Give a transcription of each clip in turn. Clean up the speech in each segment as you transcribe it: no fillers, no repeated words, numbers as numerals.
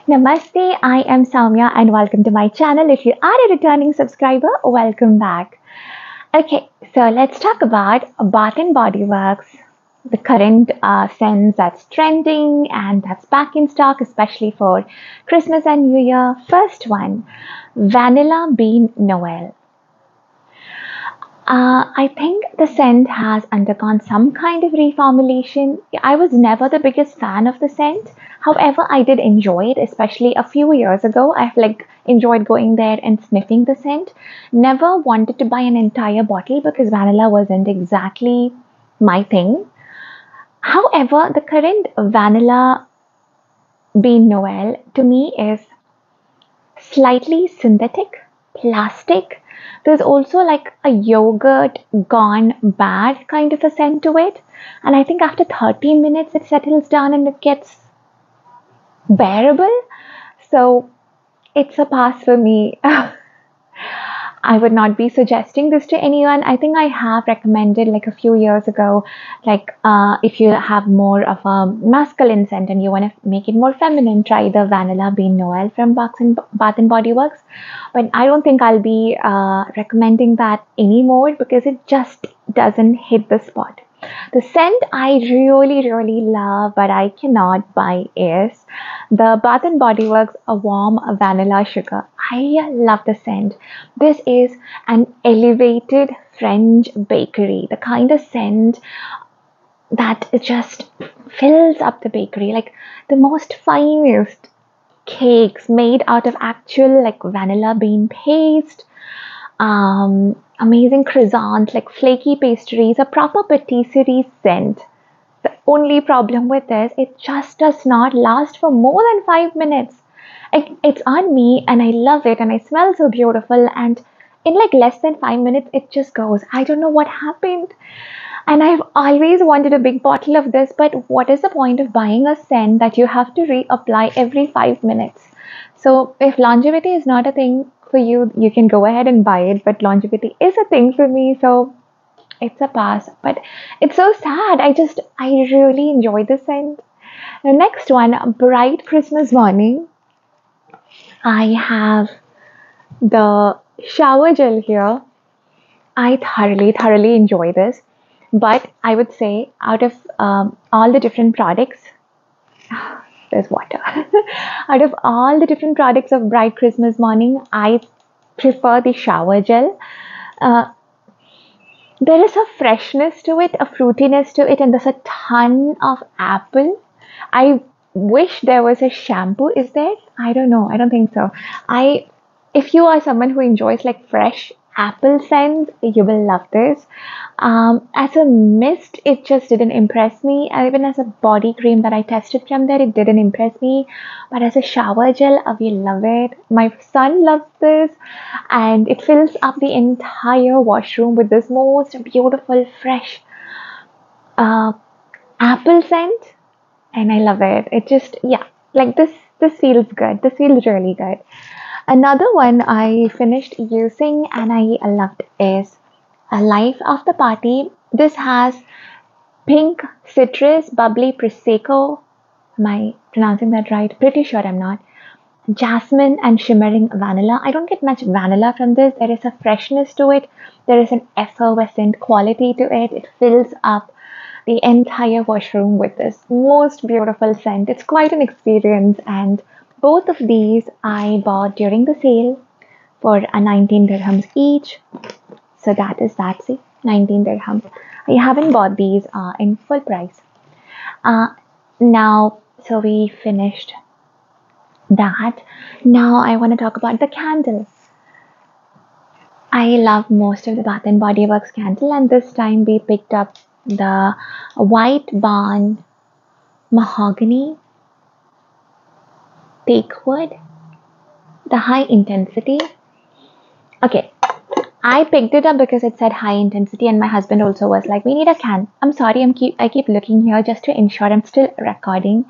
Namaste, I am Soumya and welcome to my channel. If you are a returning subscriber, welcome back. Okay, so let's talk about Bath and Body Works, the current scents that's trending and that's back in stock, especially for Christmas and New Year. First one, Vanilla Bean Noel. I think the scent has undergone some kind of reformulation. I was never the biggest fan of the scent. However, I did enjoy it, especially a few years ago. I've enjoyed going there and sniffing the scent. Never wanted to buy an entire bottle because vanilla wasn't exactly my thing. However, the current vanilla bean Noel to me is slightly synthetic, plastic. There's also like a yogurt gone bad kind of a scent to it. And I think after 13 minutes it settles down and it gets bearable. So it's a pass for me. I would not be suggesting this to anyone. I think I have recommended like a few years ago, if you have more of a masculine scent and you want to make it more feminine, try the Vanilla Bean Noel from Bath and Body Works. But I don't think I'll be recommending that anymore because it just doesn't hit the spot. The scent I really love but I cannot buy is the Bath and Body Works A Warm Vanilla Sugar. I love the scent. This is an elevated French bakery, the kind of scent that just fills up the bakery, like the most finest cakes made out of actual like vanilla bean paste, amazing croissants, like flaky pastries, a proper patisserie scent. The only problem with this, it just does not last for more than 5 minutes. It's on me and I love it and I smell so beautiful, and in like less than 5 minutes it just goes. I don't know what happened. And I've always wanted a big bottle of this, but what is the point of buying a scent that you have to reapply every 5 minutes? So if longevity is not a thing for you, you can go ahead and buy it, but longevity is a thing for me, so it's a pass. But it's so sad. I really enjoy the scent. The next one, Bright Christmas Morning. I have the shower gel here. I thoroughly enjoy this. But I would say out of all the different products, there's water. Out of all the different products of Bright Christmas Morning, I prefer the shower gel. There is a freshness to it, a fruitiness to it, and there's a ton of apple. I wish there was a shampoo. Is there? I don't know. I don't think so. If you are someone who enjoys like fresh apple scents, you will love this. As a mist, it just didn't impress me. Even as a body cream that I tested from there, it didn't impress me. But as a shower gel, I will love it. My son loves this, and it fills up the entire washroom with this most beautiful, fresh apple scent, and I love it. It just, yeah, like this feels good. This feels really good. Another one I finished using and I loved is A Life After Party. This has pink citrus, bubbly prosecco. Am I pronouncing that right? Pretty sure I'm not. Jasmine and shimmering vanilla. I don't get much vanilla from this. There is a freshness to it. There is an effervescent quality to it. It fills up the entire washroom with this most beautiful scent. It's quite an experience, and both of these I bought during the sale for 19 dirhams each. So that is that, see, 19 dirhams. I haven't bought these in full price. Now, so we finished that. Now I want to talk about the candle. I love most of the Bath and Body Works candle, and this time we picked up the White Barn Mahogany Teakwood, the high intensity. Okay, I picked it up because it said high intensity, and my husband also was like, we need a can. I'm sorry, I keep looking here just to ensure I'm still recording.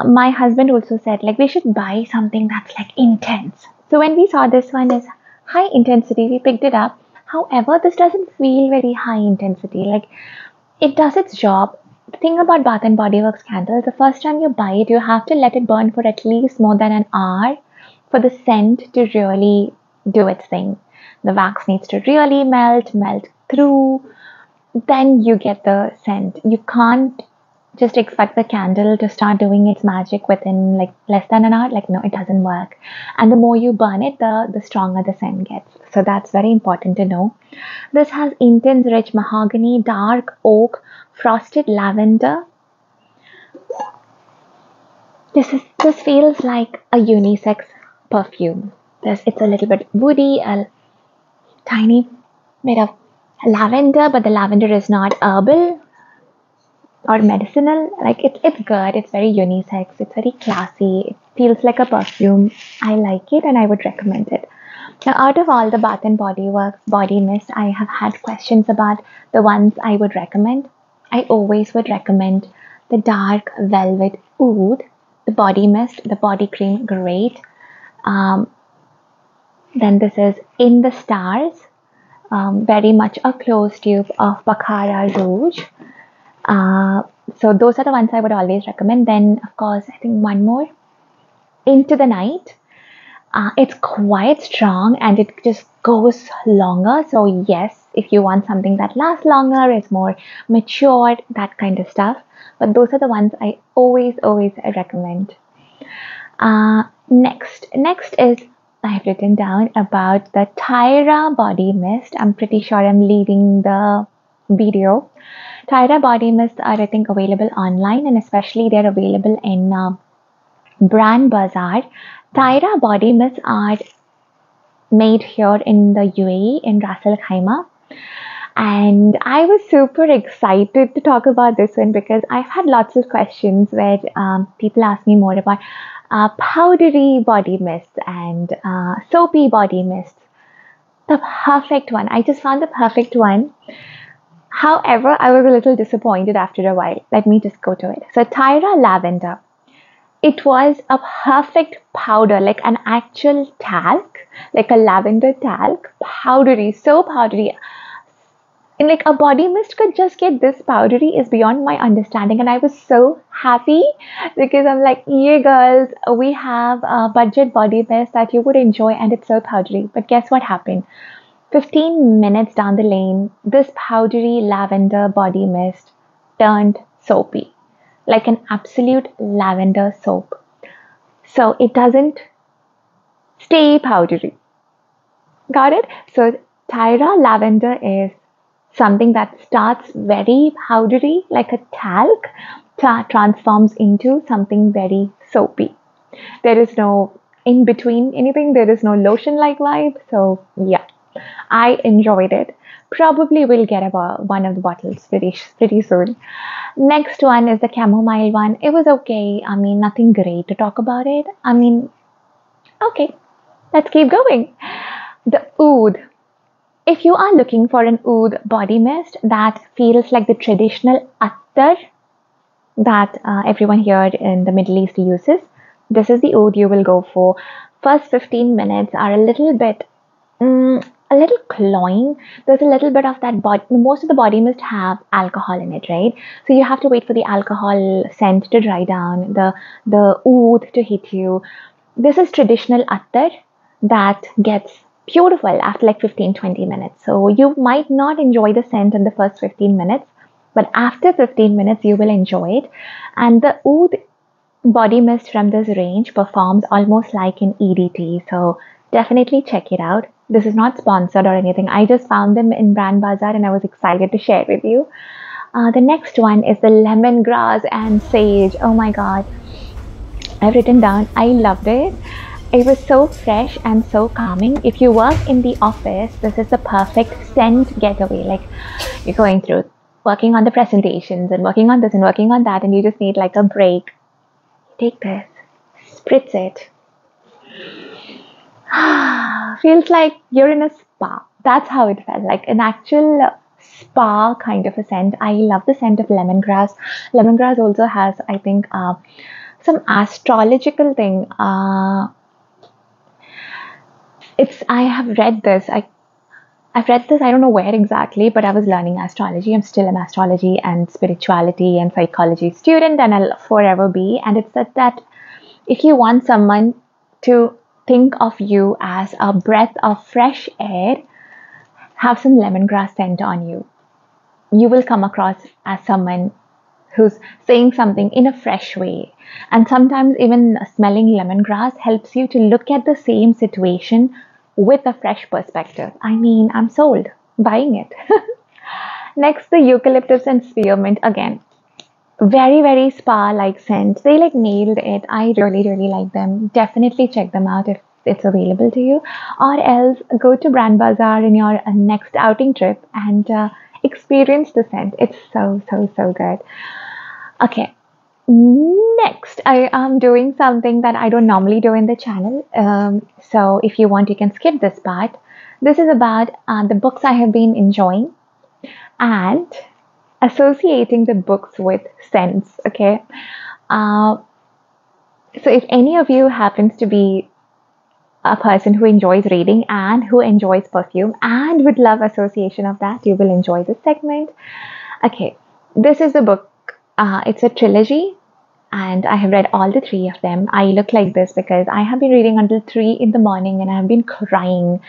My husband also said like we should buy something that's like intense. So when we saw this one is high intensity, we picked it up. However, this doesn't feel very high intensity. Like it does its job, The thing about Bath and Body Works candles, the first time you buy it, you have to let it burn for at least more than an hour for the scent to really do its thing. The wax needs to really melt through, then you get the scent. You can't just expect the candle to start doing its magic within like less than an hour. Like, no, it doesn't work. And the more you burn it, the stronger the scent gets. So that's very important to know. This has intense rich mahogany, dark oak, frosted lavender. This feels like a unisex perfume. It's a little bit woody, a tiny bit of lavender, but the lavender is not herbal or medicinal. Like it's good. It's very unisex. It's very classy. It feels like a perfume. I like it and I would recommend it. Now, out of all the Bath and Body Works body mist, I have had questions about the ones I would recommend. I always would recommend the dark velvet oud, the body mist, the body cream, great. Then this is In the Stars, very much a closed tube of Baccarat Rouge. So those are the ones I would always recommend. Then, of course, I think one more, Into the Night. It's quite strong and it just goes longer. So yes, if you want something that lasts longer, is more matured, that kind of stuff. But those are the ones I always recommend. Next is, I've written down about the Tyra body mist. I'm pretty sure I'm leading the video. Tyra body mists are, I think, available online, and especially they're available in Brand Bazaar. Tyra body mists are made here in the UAE in Ras Al Khaimah. And I was super excited to talk about this one because I've had lots of questions where people ask me more about powdery body mists and soapy body mists. The perfect one. I just found the perfect one. However, I was a little disappointed after a while. Let me just go to it. So Tyra Lavender. It was a perfect powder, like an actual talc, like a lavender talc, powdery, so powdery. And like a body mist could just get this powdery is beyond my understanding. And I was so happy because I'm like, yeah, girls, we have a budget body mist that you would enjoy and it's so powdery. But guess what happened? 15 minutes down the lane, this powdery lavender body mist turned soapy, like an absolute lavender soap. So it doesn't stay powdery. Got it? So Tyra Lavender is something that starts very powdery, like a talc, transforms into something very soapy. There is no in between anything. There is no lotion like vibe. So yeah, I enjoyed it. Probably will get about one of the bottles pretty soon. Next one is the chamomile one. It was okay. I mean, nothing great to talk about it. I mean, okay, let's keep going. The oud. If you are looking for an oud body mist that feels like the traditional attar that everyone here in the Middle East uses, this is the oud you will go for. First 15 minutes are a little bit a little cloying. There's a little bit of that body. Most of the body mist have alcohol in it, right? So you have to wait for the alcohol scent to dry down, the oud to hit you. This is traditional attar that gets beautiful after like 15-20 minutes. So you might not enjoy the scent in the first 15 minutes, but after 15 minutes you will enjoy it. And the oud body mist from this range performs almost like an EDT. So definitely check it out. This is not sponsored or anything. I just found them in Brand Bazaar and I was excited to share with you. The next one is the lemongrass and sage. Oh my god. I've written down, I loved it. It was so fresh and so calming. If you work in the office, this is the perfect scent getaway. Like you're going through working on the presentations and working on this and working on that and you just need like a break. Take this, spritz it. Feels like you're in a spa. That's how it felt, like an actual spa kind of a scent. I love the scent of lemongrass. Lemongrass also has, I think, some astrological thing. I have read this. I've read this, I don't know where exactly, but I was learning astrology. I'm still an astrology and spirituality and psychology student, and I'll forever be. And it said that if you want someone to think of you as a breath of fresh air, have some lemongrass scent on you. You will come across as someone who's saying something in a fresh way. And sometimes even smelling lemongrass helps you to look at the same situation with a fresh perspective. I mean, I'm sold, buying it. Next, the eucalyptus and spearmint again. Very, very spa-like scent. They like nailed it. I really, really like them. Definitely check them out if it's available to you. Or else go to Brand Bazaar in your next outing trip and experience the scent. It's so, so, so good. Okay. Next, I am doing something that I don't normally do in the channel. So if you want, you can skip this part. This is about the books I have been enjoying and associating the books with scents. Okay. So if any of you happens to be a person who enjoys reading and who enjoys perfume and would love association of that, you will enjoy this segment. Okay, this is the book. It's a trilogy and I have read all the three of them. I look like this because I have been reading until 3 in the morning and I have been crying.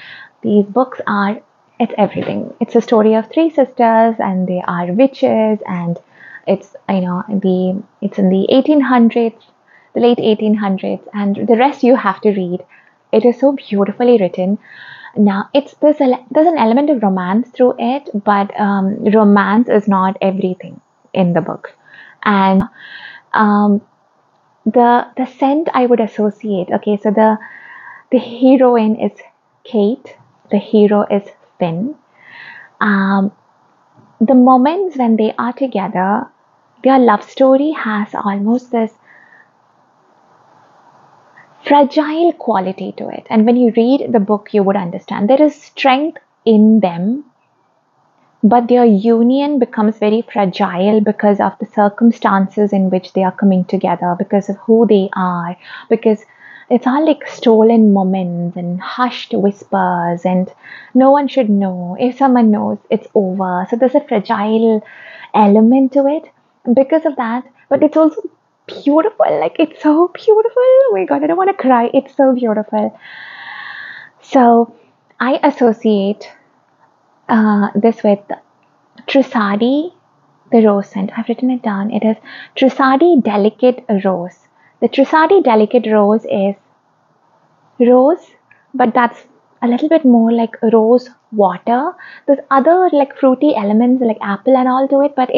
These books are, it's everything. It's a story of 3 sisters and they are witches, and it's, it's in the 1800s, the late 1800s, and the rest you have to read. It is so beautifully written. Now, there's an element of romance through it, but romance is not everything in the book. And the scent I would associate. Okay, so the heroine is Kate. The hero is Finn. The moments when they are together, their love story has almost this fragile quality to it. And when you read the book, you would understand there is strength in them, but their union becomes very fragile because of the circumstances in which they are coming together, because of who they are, because it's all like stolen moments and hushed whispers, and no one should know. If someone knows, it's over. So there's a fragile element to it because of that, but it's also beautiful. Like, it's so beautiful. Oh my god, I don't want to cry. It's so beautiful. So I associate this with Trussardi, the rose scent. I've written it down. It is Trussardi Delicate Rose. The Trussardi Delicate Rose is rose, but that's a little bit more like rose water. There's other like fruity elements like apple and all to it, but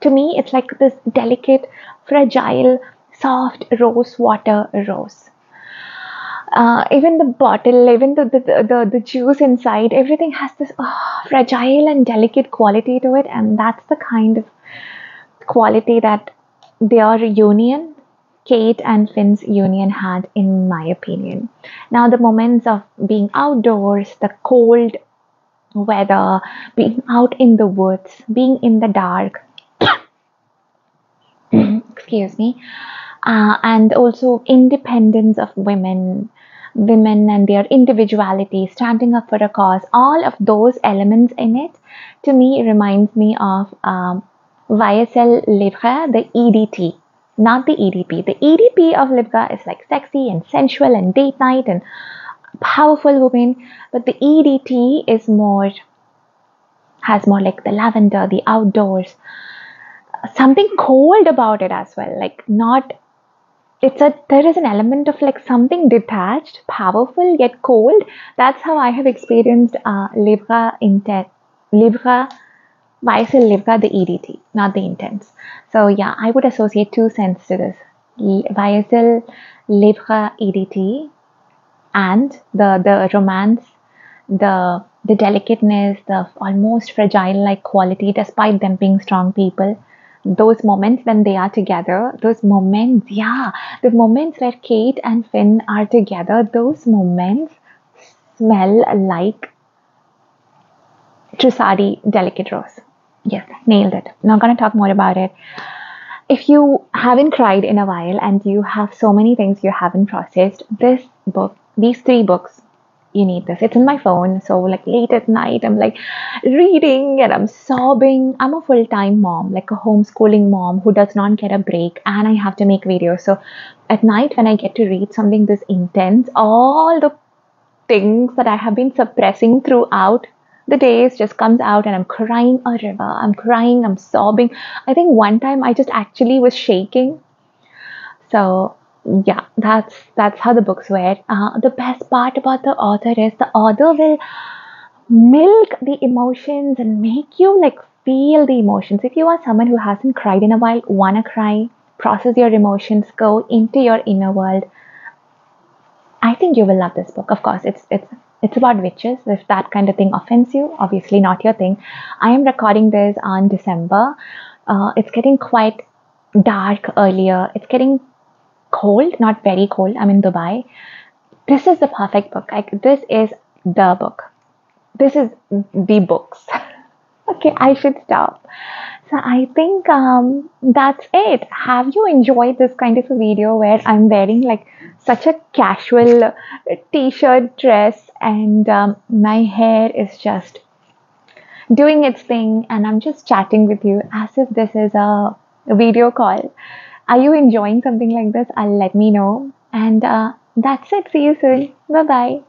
to me it's like this delicate, fragile, soft rose water rose. Even the bottle, even the juice inside, everything has this fragile and delicate quality to it, and that's the kind of quality that their union, Kate and Finn's union, had, in my opinion. Now, the moments of being outdoors, the cold weather, being out in the woods, being in the dark, excuse me, and also independence of women and their individuality, standing up for a cause, all of those elements in it, to me, reminds me of YSL Livre, the EDT, not the EDP. The EDP of Livre is like sexy and sensual and date night and powerful women, but the EDT has more like the lavender, the outdoors, something cold about it as well. Like, not, there is an element of like something detached, powerful yet cold. That's how I have experienced Livre YSL Livre, the EDT, not the intense. So yeah, I would associate 2 scents to this: YSL Livre EDT and the romance, the delicateness, the almost fragile like quality, despite them being strong people. Those moments when they are together, those moments, yeah, the moments where Kate and Finn are together, those moments smell like Trussardi Delicate Rose. Yes, nailed it. Not going to talk more about it. If you haven't cried in a while and you have so many things you haven't processed, this book, these 3 books you need this. It's in my phone. So like late at night, I'm like reading and I'm sobbing. I'm a full-time mom, like a homeschooling mom who does not get a break, and I have to make videos. So at night when I get to read something this intense, all the things that I have been suppressing throughout the days just comes out, and I'm crying a river. I'm crying, I'm sobbing. I think one time I just actually was shaking. So yeah, that's how the books were. The best part about the author is the author will milk the emotions and make you like feel the emotions. If you are someone who hasn't cried in a while, wanna cry, process your emotions, go into your inner world, I think you will love this book. Of course, it's about witches. If that kind of thing offends you, obviously not your thing. I am recording this on December. It's getting quite dark earlier. It's getting cold, not very cold. I'm in Dubai. This is the perfect book. Like this is the book. This is the books. Okay, I should stop. So I think that's it. Have you enjoyed this kind of a video where I'm wearing like such a casual t-shirt dress, and my hair is just doing its thing, and I'm just chatting with you as if this is a video call? Are you enjoying something like this? Let me know. And that's it. See you soon. Bye bye.